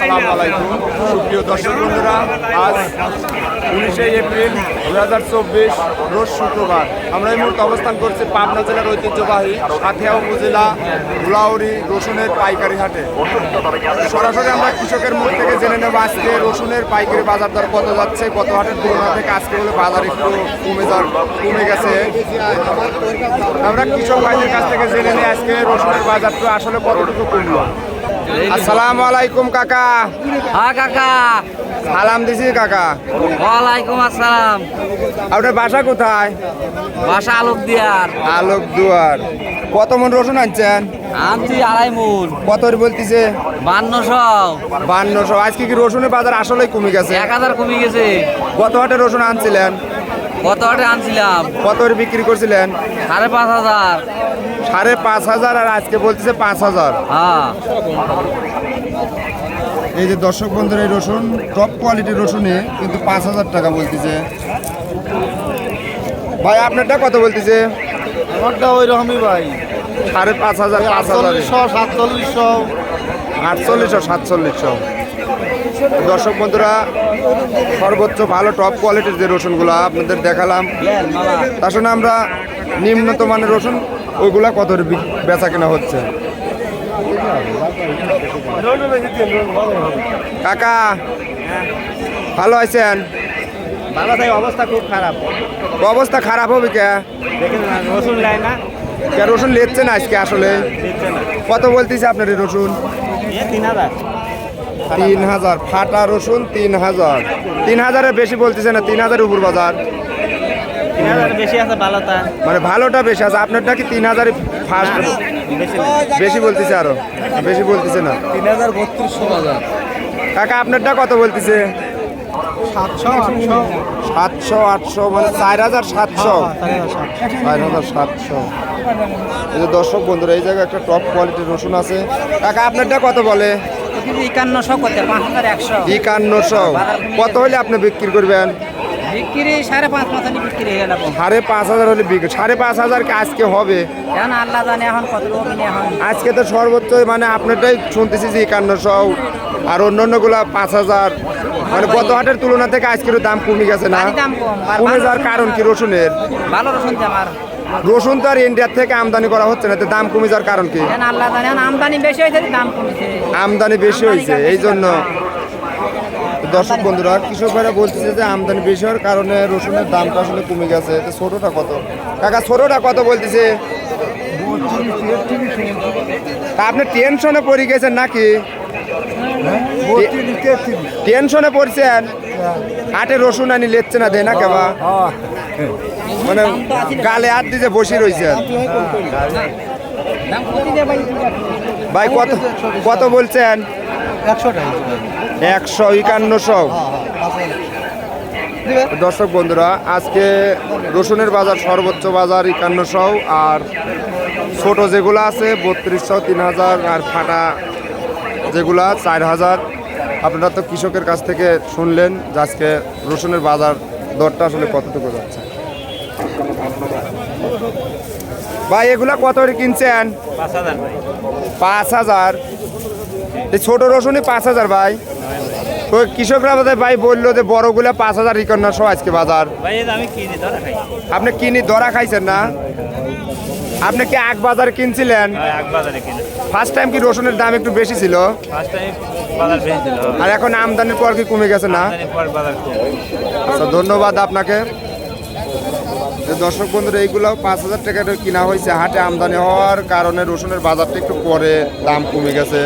আসসালামু আলাইকুম সুপ্রিয় দর্শক বন্ধুরা, আজ 19শে এপ্রিল 2024 রোজ শুক্রবার। আমরা এই মুহূর্তে অবস্থান করছি পাবনা জেলার ঐতিহ্যবাহী সাঁথিয়া উপজেলা গুলাউড়ি রসুনের পাইকারি হাটে। সরাসরি আমরা কৃষকের মুখ থেকে জেনে নেব আজকে রসুনের পাইকারি বাজার দর কত যাচ্ছে, কত হাটের তুলনা থেকে আজকে বলে বাজার একটু কমে গেছে। আমরা কৃষক ভাইদের কাছ থেকে জেনে নিই আজকে রসুনের বাজারটা আসলে কতটুকু কমলো। আসসালামু আলাইকুম কাকা। হ্যাঁ কাকা, সালাম দিছি কাকা। ওয়ালাইকুম আসসালাম। আপনার বাসা কোথায়? বাসা আলোকদিয়ার। আলোকদুয়ার। কত মন রসুন আনছেন? আনছি 2.5 মণ। কত বলতেছে? 5200। 5200। আজকে কি রসুনের বাজার আসলেই কমে গেছে? 1000 কমে গেছে। কত হাটে রসুন আনছিলেন? কত হাটে আনছিলাম? কত বিক্রি করছিলেন? 5500। 5500 আর আজকে বলতেছে 5000। হ্যাঁ, এই যে দর্শক বন্ধুরা, এই রসুন টপ কোয়ালিটির রসুনে কিন্তু 5000 টাকা বলতেছে। ভাই আপনারটা কত বলতেছে? আমারটা ওই রকমই ভাই, 5500, 5000, 4700, 4800, 4700। দর্শক বন্ধুরা, সর্বোচ্চ ভালো টপ কোয়ালিটির যে রসুনগুলো আপনাদের দেখালাম, তার সঙ্গে আমরা নিম্নত মানের রসুন ওইগুলা কত বেচা কেনা হচ্ছে। কাকা ভালো আছেন? ভালো ভাই, অবস্থা খুব খারাপ। অবস্থা খারাপ হবে কে? দেখেন না, রসুন নেয় না, কে রসুন লেচ্ছে না আজকে আসলে? দিচ্ছে না। কত বলতেছে আপনার এই রসুন? 3000। 3000 ফাটা রসুন। 3000 বেশি বলতেছে না, 3000 উপর বাজার। 3000 বেশি আছে ভালোটা, মানে ভালোটা বেশি আছে, আপনারটা কি 3000 ফার্স্ট? বেশি বেশি বলতেছে, আরো বেশি বলতেছে না। 3000 কাকা আপনারটা কত বলতেছে? 700, 700, 800, মানে 4700। 4700। এই যে দর্শক বন্ধুরা, এই জায়গায় একটা টপ কোয়ালিটির রসুন আছে। কাকা আপনারটা কত বলে? 5100 করতে 5100। 5100। কত হলে আপনি বিক্রি করবেন? বিক্রি 5.5 বিক্রি হয়ে গেল। 5500 হলে বিক্রি। 5500 কি আজকে হবে? এখন আল্লাহ জানে এখন কত লোক কিনে। এখন আজকে তো সর্বোচ্চ মানে আপনারটাই শুনতেছি যে 5100, আর অন্যান্যগুলা 5000। মানে গত হাটের তুলনা থেকে আজকের দাম কমে গেছে না? দাম কম। কমে যাওয়ার কারণ কি রসুনের? ভালো রসুন আমার। রসুন তো আর ইন্ডিয়ার থেকে আমদানি করা হচ্ছে না, তো দাম কমে যাওয়ার কারণ কি? এখন আল্লাহ জানে, এখন আমদানি বেশি হয়েছে, দাম কমেছে। আমদানি বেশি হয়েছে এই জন্য। দর্শক বন্ধুরা, কৃষক ভাইরা বলতেছে যে আমদানি বেশি হওয়ার কারণে রসুনের দামটা আসলে কমে গেছে। তো ছোটটা কত কাকা? ছোটটা কত বলতেছে? তা আপনি টেনশনে পড়ে গেছেন নাকি? টেনশনে পড়ছেন? হাটে রসুন আনি লেচ্ছে না, দেয় না কেবা? মানে গালে হাত দিয়ে বসে রয়েছেন। ভাই কত কত বলছেন? 15100। দর্শক বন্ধুরা, আজকে রসুনের বাজার সর্বোচ্চ বাজার 5100, আর ছোট যেগুলো আছে 3200, 3000, আর ফাটা যেগুলা 4000। আপনারা তো কৃষকের কাছ থেকে শুনলেন যে আজকে রসুনের বাজার দরটা আসলে কতটুকু যাচ্ছে। ভাই এগুলা কত করে কিনছেন? 5000 ভাই। 5000। এই ছোট রসুনই 5000 ভাই। তো কৃষকরা বোধহয় ভাই বললো যে বড়গুলা 5000, 5100 আজকে বাজার। ভাই আমি কিনে ধরা খাই। আপনি কিনি ধরা খাইছেন না? আপনি কি আগ বাজার কিনছিলেন? এক বাজারে কিনে। ফার্স্ট টাইম কি রসুনের দাম একটু বেশি ছিল? ফার্স্ট টাইম বাজার বেশি ছিল, আর এখন আমদানির পর কি কমে গেছে না? আমদানির পর বাজার কম। আচ্ছা, ধন্যবাদ আপনাকে। যে দর্শক বন্ধুরা, এইগুলো 5000 টাকা কিনা হয়েছে। হাটে আমদানি হওয়ার কারণে রসুনের বাজারটা একটু পরে দাম কমে গেছে।